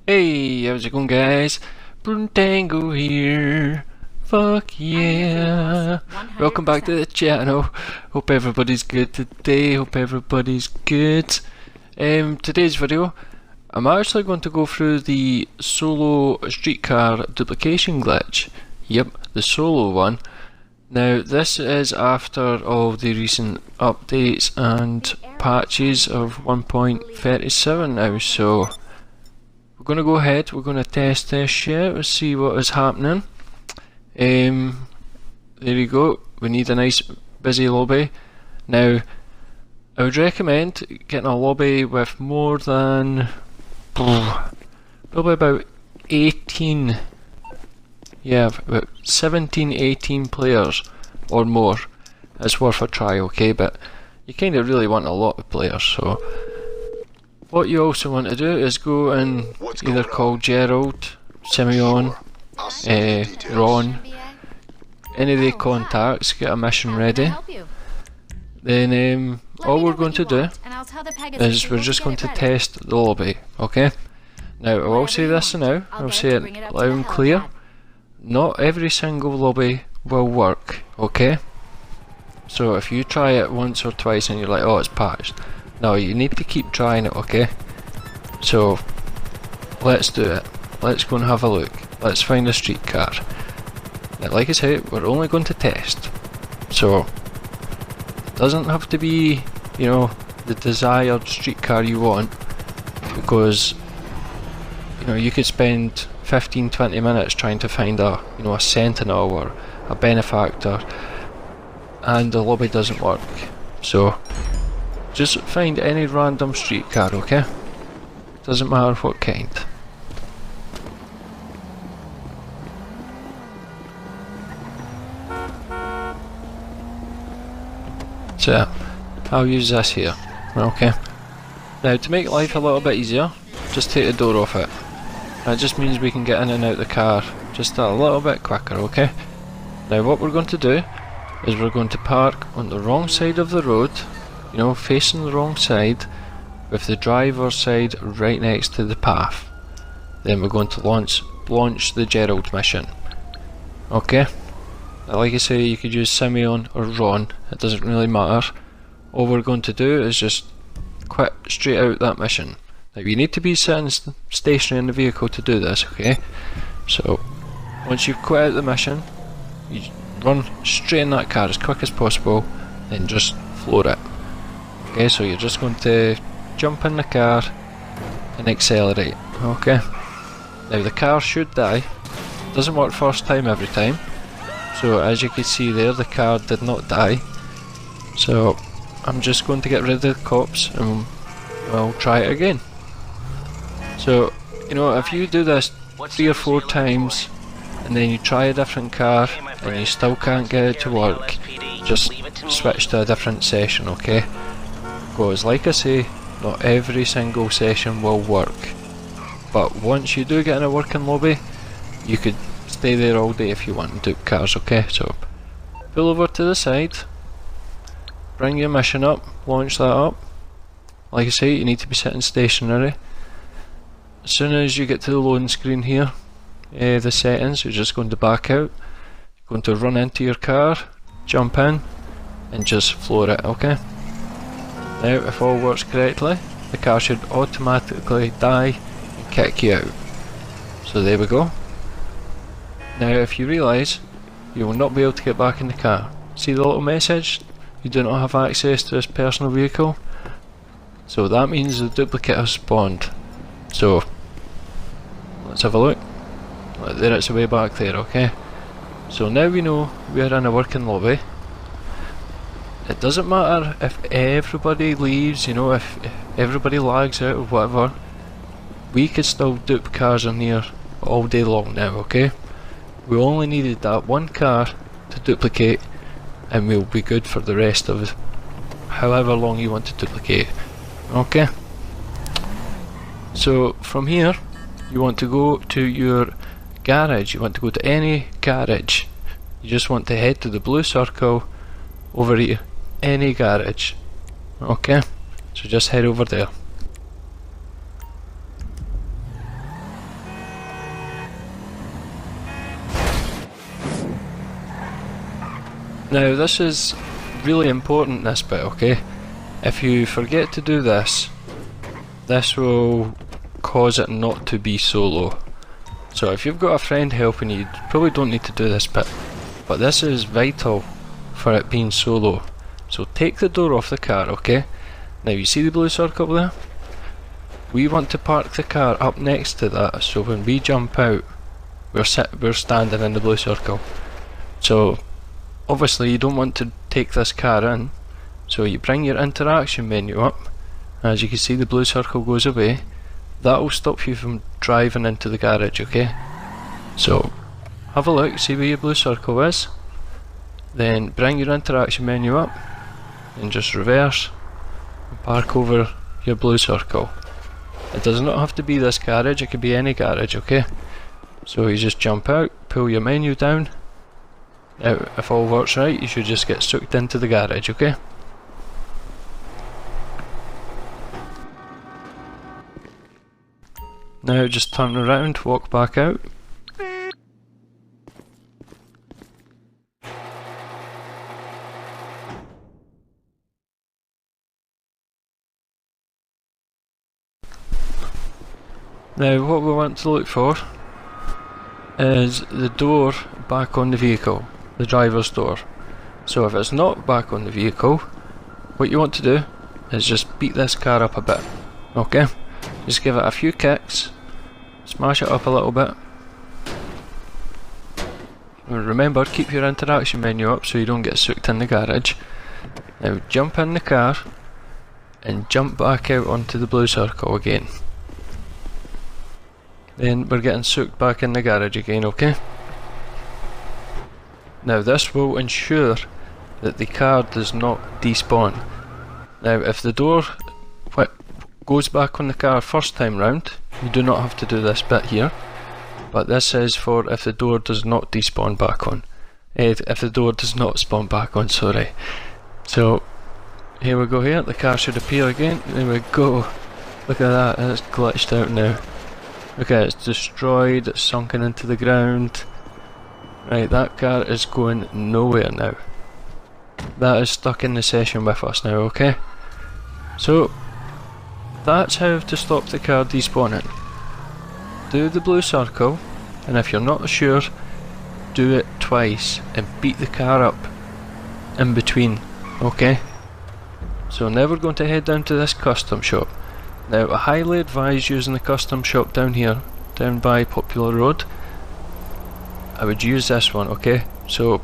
Hey, how's it going, guys? Bruntango here. Fuck yeah. Welcome back to the channel. Hope everybody's good today. Hope everybody's good. Today's video, I'm actually going to go through the solo streetcar duplication glitch. Yep, the solo one. Now, this is after all the recent updates and patches of 1.37 now, so we're going to go ahead, we're going to test this shit, let's see what is happening. There you go, we need a nice busy lobby. Now, I would recommend getting a lobby with more than probably about 18, yeah, about 17, 18 players or more. It's worth a try, okay, but you kind of really want a lot of players, so what you also want to do is go and either call Gerald, Simeon, Ron, any of the contacts, get a mission ready. Then all we're going to do is we're just going to test the lobby, okay? Now I will say this now, I'll say it loud and clear. Not every single lobby will work, okay? So if you try it once or twice and you're like, oh, it's patched. No, you need to keep trying it, okay? So, let's do it. Let's go and have a look. Let's find a streetcar. Now, like I said, we're only going to test. So, it doesn't have to be, you know, the desired streetcar you want. Because, you know, you could spend 15-20 minutes trying to find a, you know, a sentinel or a benefactor. And the lobby doesn't work. So, just find any random streetcar, okay? Doesn't matter what kind. So, I'll use this here, okay? Now, to make life a little bit easier, just take the door off it. That just means we can get in and out the car just a little bit quicker, okay? Now, what we're going to do is we're going to park on the wrong side of the road, you know, facing the wrong side, with the driver's side right next to the path. Then we're going to launch the Gerald mission. Okay? Now, like I say, you could use Simeon or Ron, it doesn't really matter. All we're going to do is just quit straight out that mission. Now you need to be sitting stationary in the vehicle to do this, okay? So, once you've quit out the mission, you run straight in that car as quick as possible, then just floor it. Okay, so you're just going to jump in the car and accelerate, okay? Now the car should die, doesn't work first time every time, so as you can see there, the car did not die. So I'm just going to get rid of the cops and we'll try it again. So, you know, if you do this 3 or 4 times and then you try a different car and you still can't get it to work, just switch to a different session, okay? Because like I say, not every single session will work, but once you do get in a working lobby, you could stay there all day if you want and dupe cars, okay? So pull over to the side, bring your mission up, launch that up. Like I say, you need to be sitting stationary. As soon as you get to the loading screen here, the settings, you're just going to back out, you're going to run into your car, jump in and just floor it, okay? Now, if all works correctly, the car should automatically die and kick you out. So there we go. Now, if you realise, you will not be able to get back in the car. See the little message? You do not have access to this personal vehicle. So that means the duplicate has spawned. So, let's have a look. There, it's way back there, okay? So now we know we are in a working lobby. It doesn't matter if everybody leaves, you know, if everybody lags out or whatever, we could still dupe cars in here all day long now, okay? We only needed that one car to duplicate and we'll be good for the rest of however long you want to duplicate, okay? So from here, you want to go to your garage, you want to go to any garage, you just want to head to the blue circle over here, any garage, okay? So just head over there. Now this is really important, this bit, okay? If you forget to do this, this will cause it not to be solo. So if you've got a friend helping you, you probably don't need to do this bit, but this is vital for it being solo. So take the door off the car, okay? Now you see the blue circle there? We want to park the car up next to that, so when we jump out, we're standing in the blue circle. So obviously you don't want to take this car in, so you bring your interaction menu up. As you can see, the blue circle goes away. That will stop you from driving into the garage, okay? So have a look, see where your blue circle is, then bring your interaction menu up and just reverse and park over your blue circle. It does not have to be this garage, it could be any garage, okay? So you just jump out, pull your menu down. Now if all works right, you should just get sucked into the garage, okay? Now just turn around, walk back out. Now what we want to look for is the door back on the vehicle, the driver's door. So if it's not back on the vehicle, what you want to do is just beat this car up a bit, okay? Just give it a few kicks, smash it up a little bit. And remember, keep your interaction menu up so you don't get sucked in the garage. Now jump in the car and jump back out onto the blue circle again. Then we're getting sucked back in the garage again, okay? Now this will ensure that the car does not despawn. Now if the door goes back on the car first time round, you do not have to do this bit here, but this is for if the door does not despawn back on. If the door does not spawn back on, sorry. So here we go here, the car should appear again, there we go. Look at that, it's glitched out now. Okay, it's destroyed, it's sunken into the ground. Right, that car is going nowhere now. That is stuck in the session with us now, okay? So, that's how to stop the car despawning. Do the blue circle, and if you're not sure, do it twice and beat the car up in between, okay? So now we're going to head down to this custom shop. Now I highly advise using the custom shop down here, down by Popular Road. I would use this one, okay? So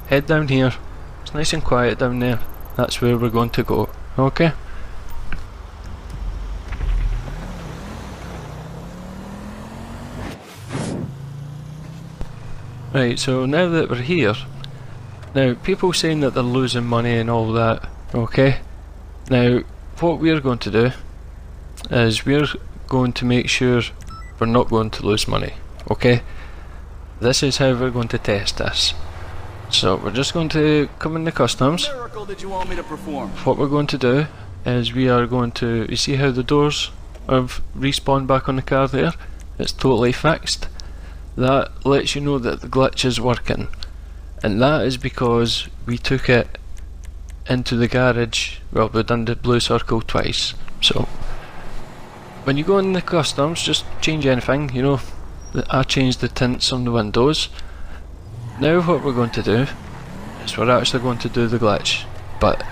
head down here, it's nice and quiet down there, that's where we're going to go, okay? Right, so now that we're here, now people saying that they're losing money and all that, okay? Now what we're going to do is we're going to make sure we're not going to lose money, okay? This is how we're going to test this. So we're just going to come in the customs. What miracle did you want me to perform? What we're going to do is we are going to, you see how the doors have respawned back on the car there? It's totally fixed. That lets you know that the glitch is working, and that is because we took it into the garage. Well, we've done the blue circle twice. So when you go in the customs, just change anything, you know. I changed the tints on the windows. Now what we're going to do is we're actually going to do the glitch, but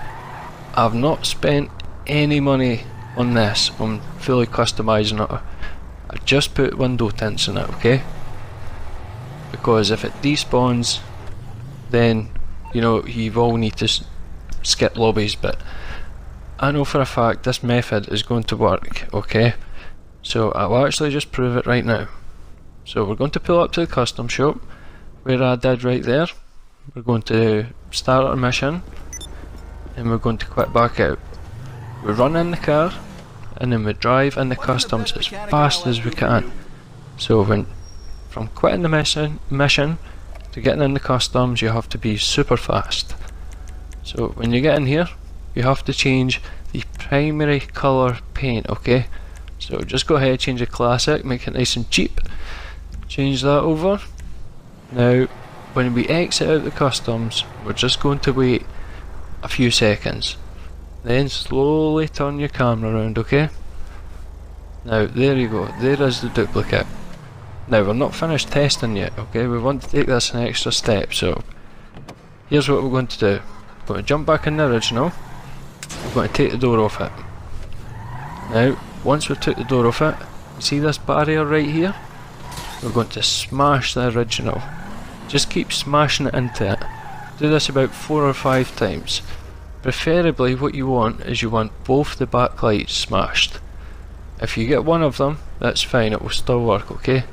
I've not spent any money on this, on fully customising it. I just put window tints in it, okay? Because if it despawns, then, you know, you all need to skip lobbies, but I know for a fact this method is going to work, okay? So I'll actually just prove it right now. So we're going to pull up to the custom shop, where I did right there. We're going to start our mission, and we're going to quit back out. We run in the car, and then we drive in the customs as fast as we can. So from quitting the mission to getting in the customs, you have to be super fast. So when you get in here, you have to change the primary colour paint, okay? So just go ahead, change the classic, make it nice and cheap. Change that over. Now when we exit out the customs, we're just going to wait a few seconds. Then slowly turn your camera around, okay? Now, there you go, there is the duplicate. Now, we're not finished testing yet, okay? We want to take this an extra step, so here's what we're going to do. We're going to jump back in the original, we're going to take the door off it. Now, once we've took the door off it, you see this barrier right here? We're going to smash the original. Just keep smashing it into it. Do this about 4 or 5 times. Preferably what you want is you want both the backlights smashed. If you get one of them, that's fine, it will still work, okay?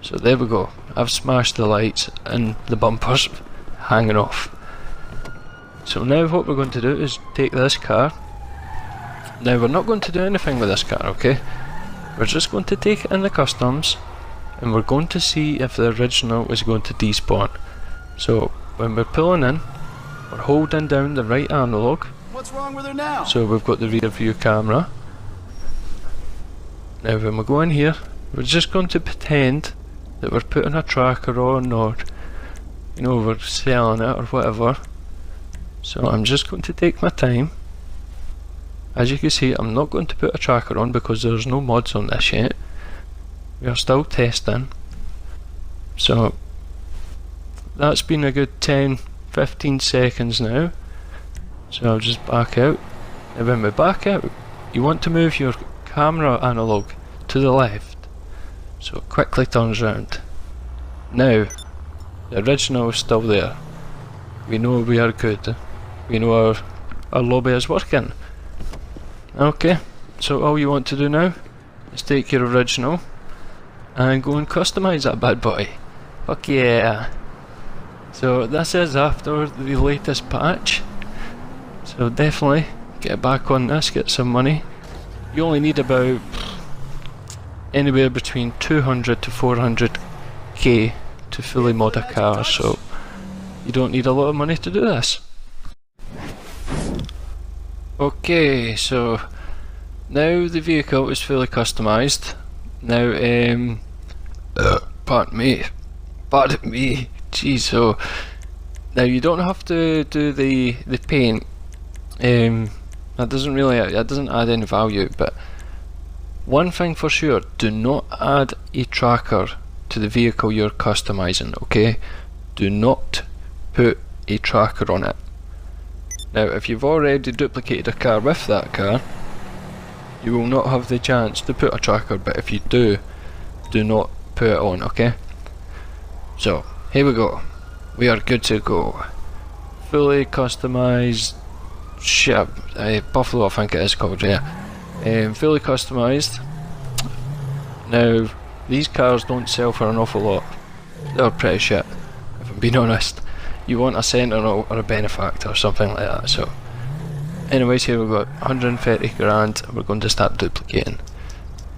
So there we go. I've smashed the lights and the bumpers hanging off. So now what we're going to do is take this car. Now we're not going to do anything with this car, okay? We're just going to take it in the customs and we're going to see if the original is going to despawn. So when we're pulling in, we're holding down the right analog. What's wrong with her now? So we've got the rear view camera. Now when we go in here, we're just going to pretend that we're putting a tracker on, or you know, we're selling it or whatever. So I'm just going to take my time. As you can see, I'm not going to put a tracker on because there's no mods on this yet. We are still testing. So that's been a good 10-15 seconds now. So I'll just back out. And when we back out, you want to move your camera analog to the left, so it quickly turns round. Now, the original is still there. We know we are good. We know our lobby is working. Okay, so all you want to do now is take your original and go and customise that bad boy. Fuck yeah! So this is after the latest patch. So definitely get back on this, get some money. You only need about anywhere between 200 to 400k to fully mod a car, so you don't need a lot of money to do this. Okay, so now the vehicle is fully customised. Now, pardon me, jeez, so now you don't have to do the paint. That doesn't add any value, but one thing for sure, do not add a tracker to the vehicle you're customising, okay? Do not put a tracker on it. Now if you've already duplicated a car with that car, you will not have the chance to put a tracker, but if you do not put it on, okay? So here we go, we are good to go. Fully customised Buffalo, I think it is called, yeah. Fully customised. Now these cars don't sell for an awful lot. They're pretty shit, if I'm being honest. You want a Sentinel or a Benefactor or something like that. So anyways, here we've got 130 grand and we're going to start duplicating.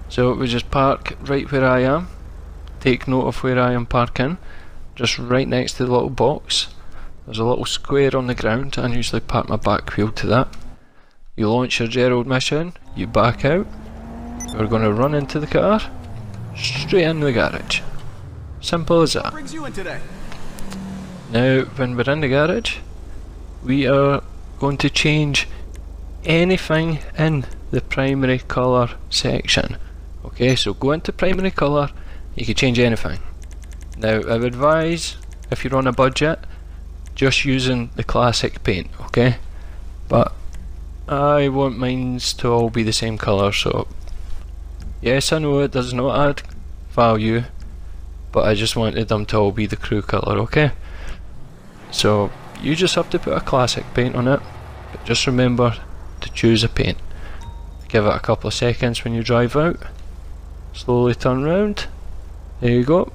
So we just park right where I am. Take note of where I am parking, just right next to the little box. There's a little square on the ground, and I usually park my back wheel to that. You launch your Gerald mission, you back out, we're going to run into the car, straight in the garage. Simple as that. What brings you in today? Now when we're in the garage, we are going to change anything in the primary colour section. Okay, so go into primary colour, you can change anything. Now I would advise, if you're on a budget, just using the classic paint, okay? But I want mine to all be the same colour, so yes, I know it does not add value, but I just wanted them to all be the crew colour, okay? So you just have to put a classic paint on it, but just remember to choose a paint. Give it a couple of seconds when you drive out, slowly turn round, there you go,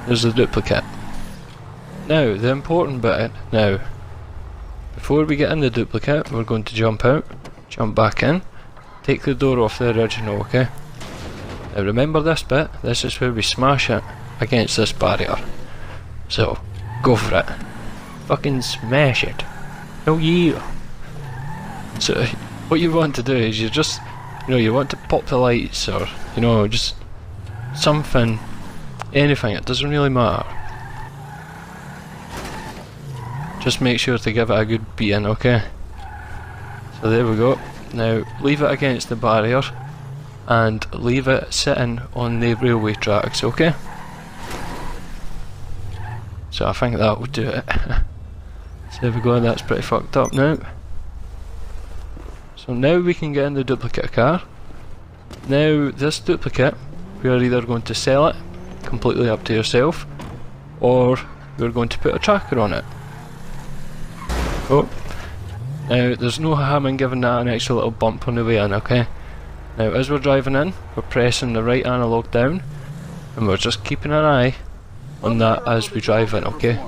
there's the duplicate. Now, the important bit, now, before we get in the duplicate, we're going to jump out, jump back in, take the door off the original, okay? Now remember this bit, this is where we smash it against this barrier. So, go for it. Fucking smash it. Oh yeah! So, what you want to do is you just, you want to pop the lights, or, just something, anything, it doesn't really matter. just make sure to give it a good beating, okay? So there we go. Now leave it against the barrier and leave it sitting on the railway tracks, okay? So I think that will do it. So there we go, that's pretty fucked up now. So now we can get in the duplicate car. Now this duplicate, we are either going to sell it, completely up to yourself, or we're going to put a tracker on it. Oh, now there's no harm in giving that an extra little bump on the way in, okay? Now as we're driving in, we're pressing the right analog down, and we're just keeping an eye on that as we drive in, okay?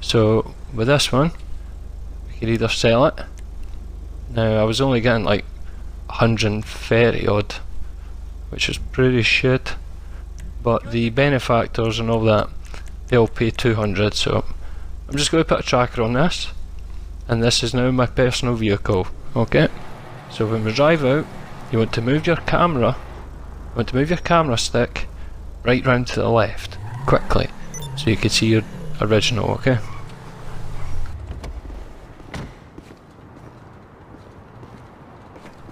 So with this one, we could either sell it. Now I was only getting like 130 odd, which is pretty shit, but the benefactors and all that, they'll pay 200, so I'm just going to put a tracker on this, and this is now my personal vehicle, okay? So when we drive out, you want to move your camera, stick right round to the left, quickly, so you can see your original, okay?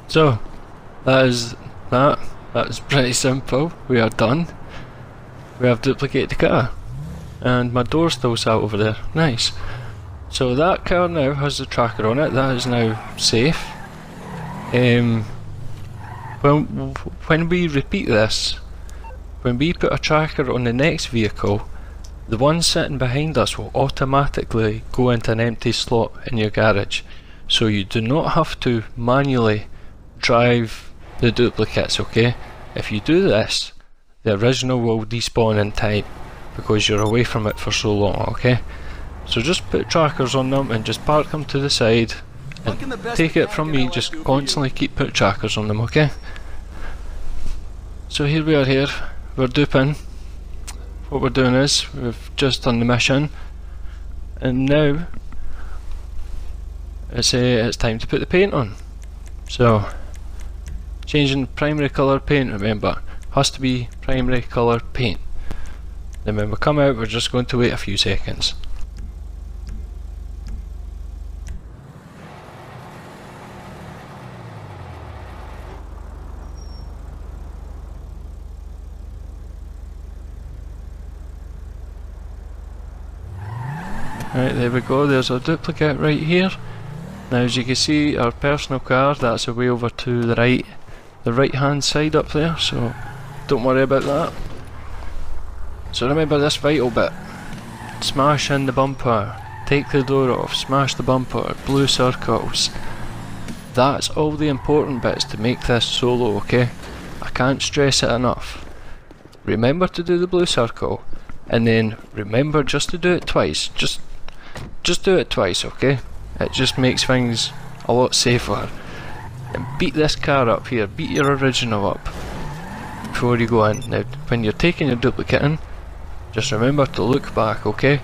So, that is pretty simple. We are done. We have duplicated the car. And my door's still sat over there. Nice. So that car now has the tracker on it. That is now safe. When we repeat this, when we put a tracker on the next vehicle, the one sitting behind us will automatically go into an empty slot in your garage. So you do not have to manually drive the duplicates, okay? If you do this, the original will despawn in time because you're away from it for so long, okay? So just put trackers on them and just park them to the side, and take it from me, just constantly keep putting trackers on them, okay? So here we are here, we're duping. What we're doing is, we've just done the mission, and now it's time to put the paint on. So changing primary colour paint, remember, has to be primary colour paint. Then when we come out, we're just going to wait a few seconds. Right, there we go, there's a duplicate right here. Now as you can see, our personal car, that's away over to the right hand side up there, so don't worry about that. So remember this vital bit: smash in the bumper, take the door off, smash the bumper, blue circles. That's all the important bits to make this solo, okay? I can't stress it enough. Remember to do the blue circle, and then remember just to do it twice. Just do it twice, okay? It just makes things a lot safer. And beat this car up here, beat your original up before you go in. Now when you're taking your duplicate in, just remember to look back, okay?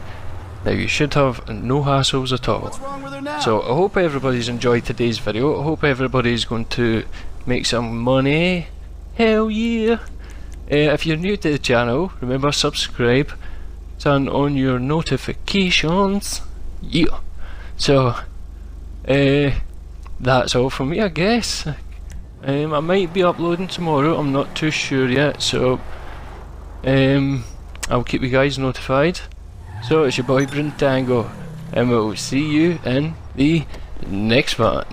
Now you should have no hassles at all. What's wrong with her now? So I hope everybody's enjoyed today's video. I hope everybody's going to make some money. Hell yeah! If you're new to the channel, remember subscribe, turn on your notifications. Yeah. So that's all from me, I guess. I might be uploading tomorrow, I'm not too sure yet, so I'll keep you guys notified. So it's your boy Bryn Tango, and we'll see you in the next one.